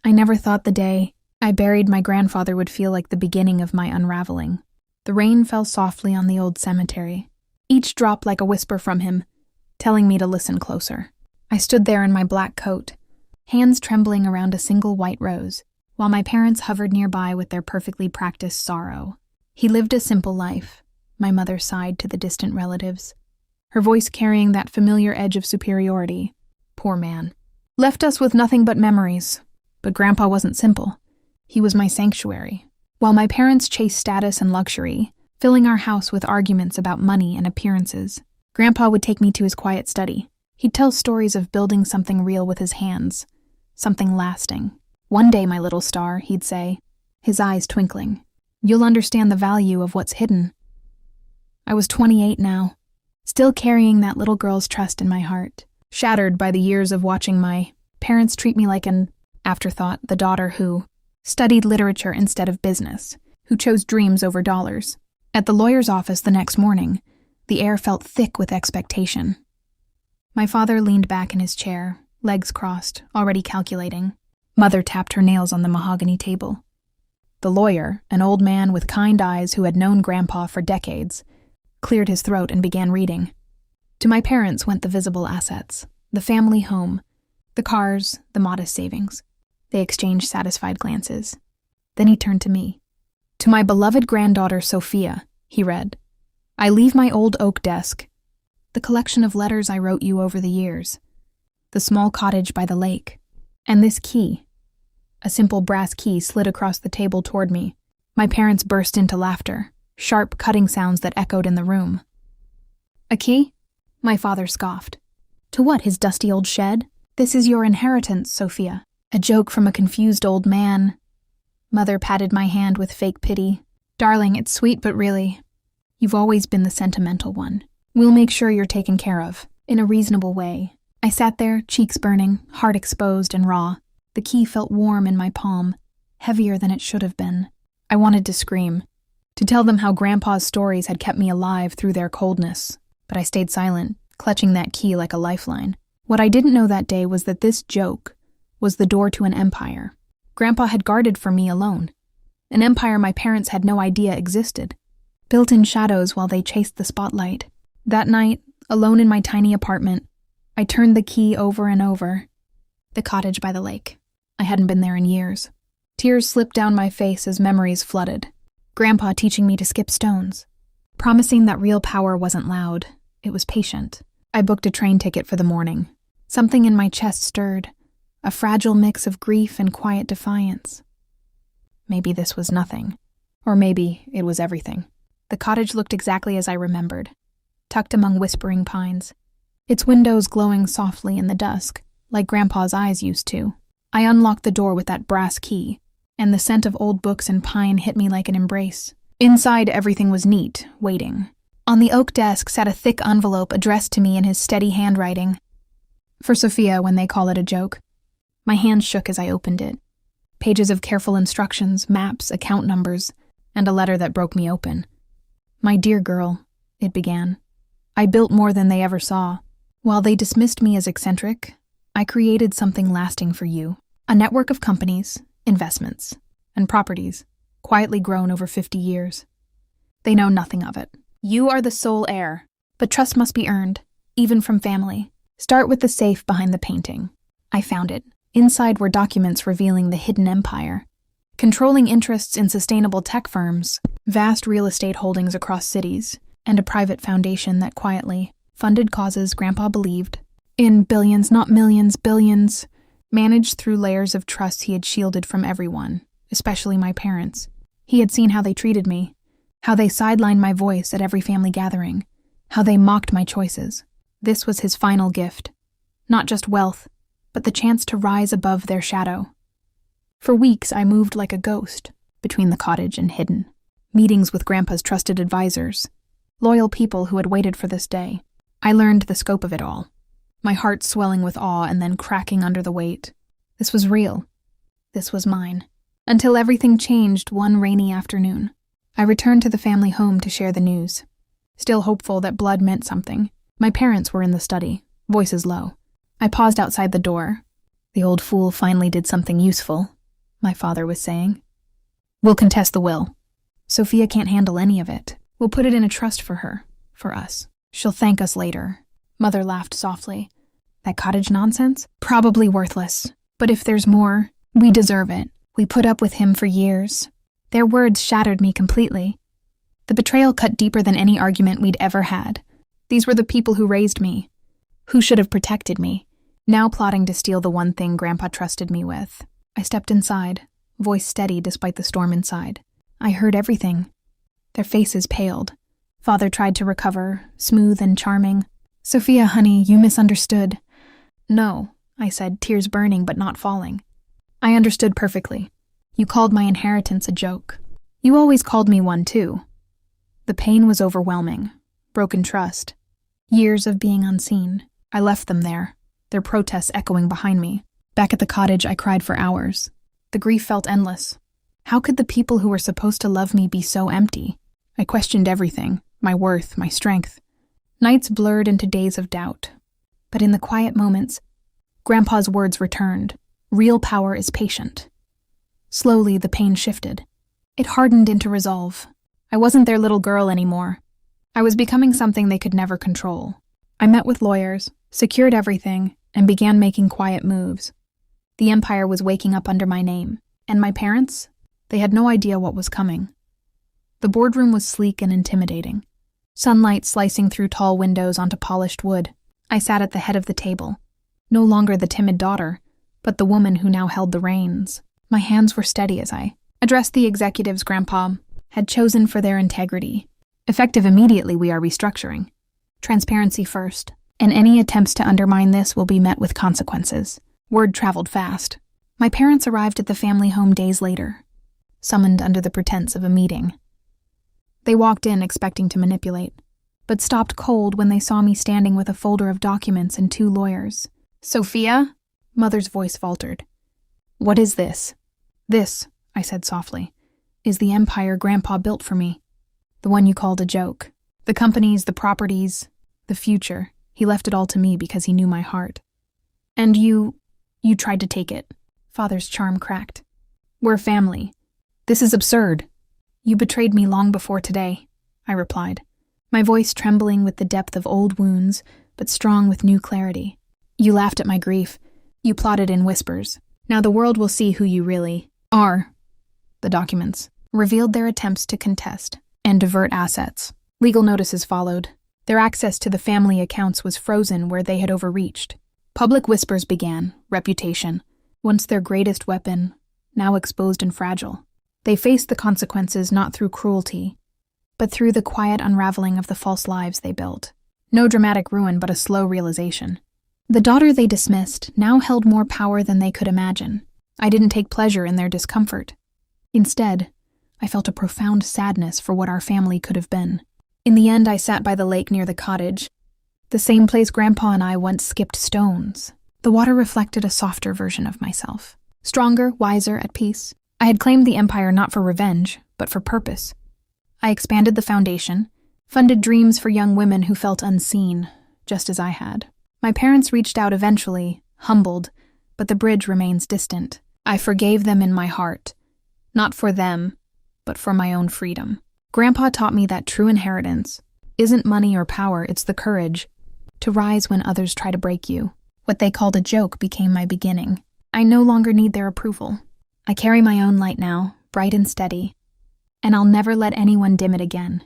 I never thought the day I buried my grandfather would feel like the beginning of my unraveling. The rain fell softly on the old cemetery, each drop like a whisper from him, telling me to listen closer. I stood there in my black coat, hands trembling around a single white rose, while my parents hovered nearby with their perfectly practiced sorrow. He lived a simple life, my mother sighed to the distant relatives, her voice carrying that familiar edge of superiority. Poor man. Left us with nothing but memories. But Grandpa wasn't simple. He was my sanctuary. While my parents chased status and luxury, filling our house with arguments about money and appearances, Grandpa would take me to his quiet study. He'd tell stories of building something real with his hands, something lasting. One day, my little star, he'd say, his eyes twinkling, you'll understand the value of what's hidden. I was 28 now, still carrying that little girl's trust in my heart, shattered by the years of watching my parents treat me like an afterthought, the daughter who studied literature instead of business, who chose dreams over dollars. At the lawyer's office the next morning, the air felt thick with expectation. My father leaned back in his chair, legs crossed, already calculating. Mother tapped her nails on the mahogany table. The lawyer, an old man with kind eyes who had known Grandpa for decades, cleared his throat and began reading. To my parents went the visible assets, the family home, the cars, the modest savings. They exchanged satisfied glances. Then he turned to me. To my beloved granddaughter Sophia, he read, I leave my old oak desk, the collection of letters I wrote you over the years, the small cottage by the lake, and this key. A simple brass key slid across the table toward me. My parents burst into laughter, sharp cutting sounds that echoed in the room. A key? My father scoffed. To what, his dusty old shed? This is your inheritance, Sophia. A joke from a confused old man. Mother patted my hand with fake pity. Darling, it's sweet, but really, you've always been the sentimental one. We'll make sure you're taken care of, in a reasonable way. I sat there, cheeks burning, heart exposed and raw. The key felt warm in my palm, heavier than it should have been. I wanted to scream, to tell them how Grandpa's stories had kept me alive through their coldness. But I stayed silent, clutching that key like a lifeline. What I didn't know that day was that this joke was the door to an empire. Grandpa had guarded for me alone. An empire my parents had no idea existed, built in shadows while they chased the spotlight. That night, alone in my tiny apartment, I turned the key over and over. The cottage by the lake. I hadn't been there in years. Tears slipped down my face as memories flooded. Grandpa teaching me to skip stones. Promising that real power wasn't loud. It was patient. I booked a train ticket for the morning. Something in my chest stirred. A fragile mix of grief and quiet defiance. Maybe this was nothing. Or maybe it was everything. The cottage looked exactly as I remembered, tucked among whispering pines, its windows glowing softly in the dusk, like Grandpa's eyes used to. I unlocked the door with that brass key, and the scent of old books and pine hit me like an embrace. Inside, everything was neat, waiting. On the oak desk sat a thick envelope addressed to me in his steady handwriting. For Sophia, when they call it a joke. My hand shook as I opened it. Pages of careful instructions, maps, account numbers, and a letter that broke me open. My dear girl, it began. I built more than they ever saw. While they dismissed me as eccentric, I created something lasting for you. A network of companies, investments, and properties, quietly grown over 50 years. They know nothing of it. You are the sole heir, but trust must be earned, even from family. Start with the safe behind the painting. I found it. Inside were documents revealing the hidden empire, controlling interests in sustainable tech firms, vast real estate holdings across cities, and a private foundation that quietly funded causes Grandpa believed in. Billions, not millions, billions, managed through layers of trust he had shielded from everyone, especially my parents. He had seen how they treated me, how they sidelined my voice at every family gathering, how they mocked my choices. This was his final gift. Not just wealth, but the chance to rise above their shadow. For weeks, I moved like a ghost between the cottage and hidden. Meetings with Grandpa's trusted advisors, loyal people who had waited for this day. I learned the scope of it all, my heart swelling with awe and then cracking under the weight. This was real. This was mine. Until everything changed one rainy afternoon. I returned to the family home to share the news, still hopeful that blood meant something. My parents were in the study, voices low. I paused outside the door. The old fool finally did something useful, my father was saying. We'll contest the will. Sophia can't handle any of it. We'll put it in a trust for her, for us. She'll thank us later. Mother laughed softly. That cottage nonsense? Probably worthless. But if there's more, we deserve it. We put up with him for years. Their words shattered me completely. The betrayal cut deeper than any argument we'd ever had. These were the people who raised me, who should have protected me, now plotting to steal the one thing Grandpa trusted me with. I stepped inside, voice steady despite the storm inside. I heard everything. Their faces paled. Father tried to recover, smooth and charming. Sophia, honey, you misunderstood. No, I said, tears burning but not falling. I understood perfectly. You called my inheritance a joke. You always called me one, too. The pain was overwhelming. Broken trust. Years of being unseen. I left them there, their protests echoing behind me. Back at the cottage, I cried for hours. The grief felt endless. How could the people who were supposed to love me be so empty? I questioned everything, my worth, my strength. Nights blurred into days of doubt. But in the quiet moments, Grandpa's words returned. Real power is patient. Slowly, the pain shifted. It hardened into resolve. I wasn't their little girl anymore. I was becoming something they could never control. I met with lawyers, secured everything, and began making quiet moves. The empire was waking up under my name, and my parents? They had no idea what was coming. The boardroom was sleek and intimidating. Sunlight slicing through tall windows onto polished wood. I sat at the head of the table. No longer the timid daughter, but the woman who now held the reins. My hands were steady as I addressed the executives Grandpa had chosen for their integrity. Effective immediately, we are restructuring. Transparency first, and any attempts to undermine this will be met with consequences. Word traveled fast. My parents arrived at the family home days later, summoned under the pretense of a meeting. They walked in expecting to manipulate, but stopped cold when they saw me standing with a folder of documents and 2 lawyers. Sophia? Mother's voice faltered. What is this? This, I said softly, is the empire Grandpa built for me. The one you called a joke. The companies, the properties, the future. He left it all to me because he knew my heart. And you tried to take it. Father's charm cracked. We're family. This is absurd. You betrayed me long before today, I replied, my voice trembling with the depth of old wounds, but strong with new clarity. You laughed at my grief. You plotted in whispers. Now the world will see who you really are. The documents revealed their attempts to contest and divert assets. Legal notices followed. Their access to the family accounts was frozen where they had overreached. Public whispers began, reputation, once their greatest weapon, now exposed and fragile. They faced the consequences not through cruelty, but through the quiet unraveling of the false lives they built. No dramatic ruin, but a slow realization. The daughter they dismissed now held more power than they could imagine. I didn't take pleasure in their discomfort. Instead, I felt a profound sadness for what our family could have been. In the end, I sat by the lake near the cottage, the same place Grandpa and I once skipped stones. The water reflected a softer version of myself. Stronger, wiser, at peace. I had claimed the empire not for revenge, but for purpose. I expanded the foundation, funded dreams for young women who felt unseen, just as I had. My parents reached out eventually, humbled, but the bridge remains distant. I forgave them in my heart, not for them, but for my own freedom. Grandpa taught me that true inheritance isn't money or power, it's the courage to rise when others try to break you. What they called a joke became my beginning. I no longer need their approval. I carry my own light now, bright and steady, and I'll never let anyone dim it again.